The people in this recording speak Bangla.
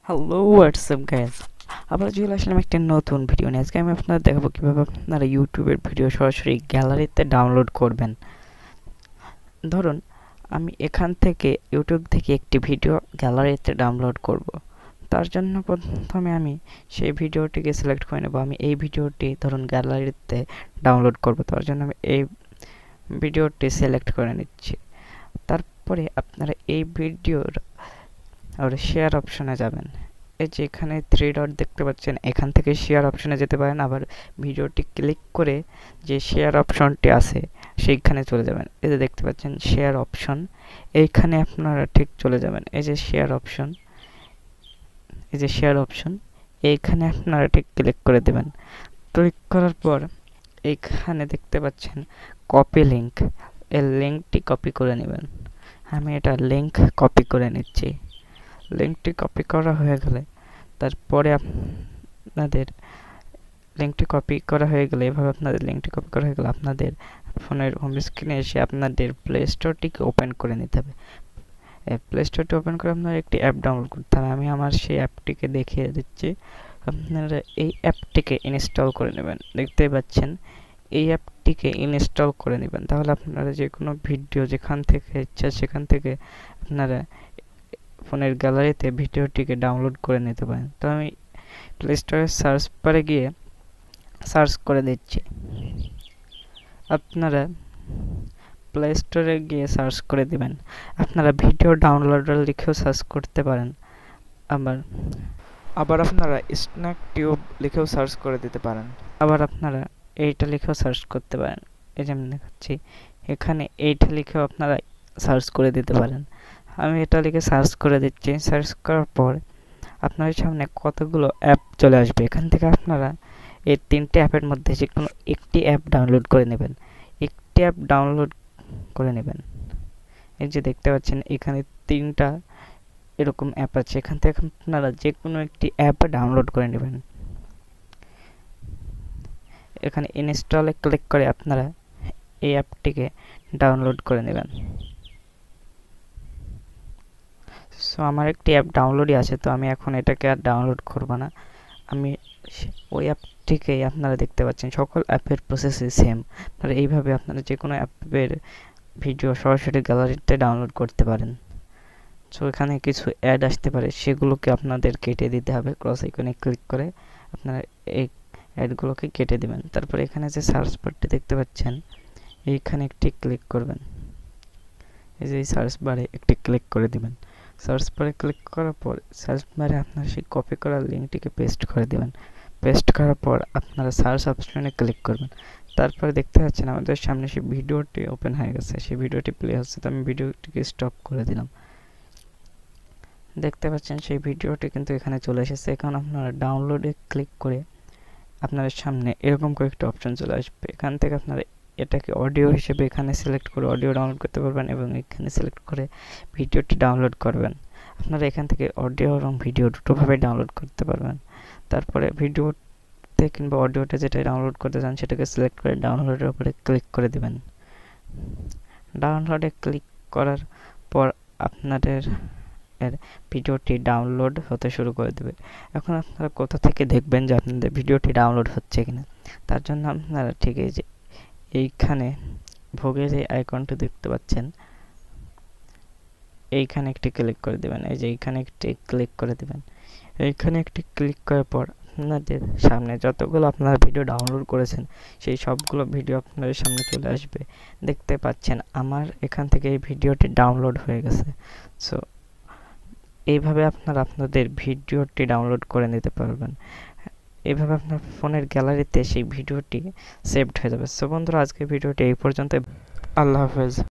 হ্যালো হোয়াটসঅ্যাপ গাইস, আবার চলে আসলাম একটা নতুন ভিডিও নিয়ে। আজকে আমি আপনাদের দেখাবো কীভাবে আপনারা ইউটিউবের ভিডিও সরাসরি গ্যালারিতে ডাউনলোড করবেন। ধরুন আমি এখান থেকে ইউটিউব থেকে একটি ভিডিও গ্যালারিতে ডাউনলোড করব। তার জন্য প্রথমে আমি সেই ভিডিওটিকে সিলেক্ট করে নেব। আমি এই ভিডিওটি ধরুন গ্যালারিতে ডাউনলোড করব, তার জন্য আমি এই ভিডিওটি সিলেক্ট করে নিচ্ছি। তারপরে আপনারা এই ভিডিওর শেয়ার অপশনে যাবেন। এই যে এখানে 3 ডট দেখতে পাচ্ছেন, এখান থেকে শেয়ার অপশনে যেতে পারেন। আবার ভিডিওটি ক্লিক করে যে শেয়ার অপশনটি আছে সেইখানে চলে যাবেন। এই যে দেখতে পাচ্ছেন শেয়ার অপশন, এইখানে আপনারা ঠিক চলে যাবেন। এই যে শেয়ার অপশন, এই যে শেয়ার অপশন, এইখানে আপনারা ঠিক ক্লিক করে দেবেন। ক্লিক করার পর এইখানে দেখতে পাচ্ছেন কপি লিঙ্ক, এই লিঙ্কটি কপি করে নেবেন। আমি এটা লিঙ্ক কপি করে নিচ্ছি। লিঙ্কটি কপি করা হয়ে গেলে তারপরে আপনাদের লিঙ্কটি কপি করা হয়ে গেলে এভাবে আপনাদের লিঙ্কটি কপি করা হয়ে গেলে আপনাদের ফোনের হোম স্ক্রিনে এসে আপনাদের প্লে স্টোরটিকে ওপেন করে নিতে হবে। প্লে স্টোরটি ওপেন করে আপনারা একটি অ্যাপ ডাউনলোড করতে হবে। আমি আমার সেই অ্যাপটিকে দেখিয়ে দিচ্ছি। আপনারা এই অ্যাপটিকে ইনস্টল করে নেবেন। দেখতেই পাচ্ছেন এই অ্যাপটিকে ইনস্টল করে নেবেন। তাহলে আপনারা যে কোনো ভিডিও যেখান থেকে ইচ্ছা সেখান থেকে আপনারা ফোনের গ্যালারিতে ভিডিওটিকে ডাউনলোড করে নিতে পারেন। তো আমি প্লে স্টোরে সার্চ বারে গিয়ে সার্চ করে দিচ্ছি। আপনারা প্লে স্টোরে গিয়ে সার্চ করে দিবেন। আপনারা ভিডিও ডাউনলোডার লিখেও সার্চ করতে পারেন। আবার আপনারা স্ন্যাক টিউব লিখেও সার্চ করে দিতে পারেন। আবার আপনারা এইটা লিখেও সার্চ করতে পারেন। এই যে আমি দেখাচ্ছি, এখানে এইটা লিখেও আপনারা সার্চ করে দিতে পারেন। আমি এটা লিখে সার্চ করে দিচ্ছি। সার্চ করার পর আপনাদের সামনে কতগুলো অ্যাপ চলে আসবে। এখান থেকে আপনারা এই 3টে অ্যাপের মধ্যে যে কোনো একটি অ্যাপ ডাউনলোড করে নেবেন। একটি অ্যাপ ডাউনলোড করে নেবেন। এই যে দেখতে পাচ্ছেন এখানে 3টা এরকম অ্যাপ আছে। এখান থেকে আপনারা যে কোনো একটি অ্যাপ ডাউনলোড করে নেবেন। এখানে ইনস্টলে ক্লিক করে আপনারা এই অ্যাপটিকে ডাউনলোড করে নেবেন। সো আমার একটি অ্যাপ ডাউনলোডই আছে, তো আমি এখন এটাকে আর ডাউনলোড করব না। আমি ওই অ্যাপটিকেই আপনারা দেখতে পাচ্ছেন সকল অ্যাপের প্রসেসই সেম। আপনারা এইভাবে আপনারা যে কোনো অ্যাপের ভিডিও সরাসরি গ্যালারিতে ডাউনলোড করতে পারেন। সো এখানে কিছু অ্যাড আসতে পারে, সেগুলোকে আপনাদের কেটে দিতে হবে। ক্রস আইকনে ক্লিক করে আপনারা এই অ্যাডগুলোকে কেটে দেবেন। তারপরে এখানে যে সার্চ বারটি দেখতে পাচ্ছেন এইখানে একটি ক্লিক করবেন। এই যে সার্চ বারে একটি ক্লিক করে দিবেন। সার্চ বারে ক্লিক করার পর সার্চ বারে আপনার সেই কপি করা লিঙ্কটিকে পেস্ট করে দেবেন। পেস্ট করার পর আপনারা সার্চ অপশনে ক্লিক করবেন। তারপরে দেখতে পাচ্ছেন আমাদের সামনে সেই ভিডিওটি ওপেন হয়ে গেছে, সেই ভিডিওটি প্লে হচ্ছে। তো আমি ভিডিওটিকে স্টপ করে দিলাম। দেখতে পাচ্ছেন সেই ভিডিওটি কিন্তু এখানে চলে এসেছে। এখন আপনারা ডাউনলোডে ক্লিক করে আপনাদের সামনে এরকম কয়েকটা অপশন চলে আসবে। এখান থেকে আপনারা এটাকে অডিও হিসেবে এখানে সিলেক্ট করে অডিও ডাউনলোড করতে পারবেন এবং এখানে সিলেক্ট করে ভিডিওটি ডাউনলোড করবেন। আপনারা এখান থেকে অডিও এবং ভিডিও দুটোভাবে ডাউনলোড করতে পারবেন। তারপরে ভিডিওতে কিংবা অডিওতে যেটা ডাউনলোড করতে চান সেটাকে সিলেক্ট করে ডাউনলোডের উপরে ক্লিক করে দেবেন। ডাউনলোডে ক্লিক করার পর আপনাদের ভিডিওটি ডাউনলোড হতে শুরু করে দেবে। এখন আপনারা কোথা থেকে দেখবেন যে আপনাদের ভিডিওটি ডাউনলোড হচ্ছে কিনা? তার জন্য আপনারা ঠিক এই যে এইখানে ভোগের এই আইকনটি দেখতে পাচ্ছেন, এইখানে একটি ক্লিক করে দেবেন। এই যে এইখানে একটি ক্লিক করে দেবেন। এইখানে একটি ক্লিক করার পর আপনাদের সামনে যতগুলো আপনারা ভিডিও ডাউনলোড করেছেন সেই সবগুলো ভিডিও আপনাদের সামনে চলে আসবে। দেখতে পাচ্ছেন আমার এখান থেকে এই ভিডিওটি ডাউনলোড হয়ে গেছে। সো এইভাবে আপনারা আপনাদের ভিডিওটি ডাউনলোড করে নিতে পারবেন। এইভাবে আপনার ফোনের গ্যালারিতে সেই ভিডিওটি সেভড হয়ে যাবে। সো বন্ধুরা, আজকের ভিডিওটি এই পর্যন্ত। আল্লাহ হাফেজ।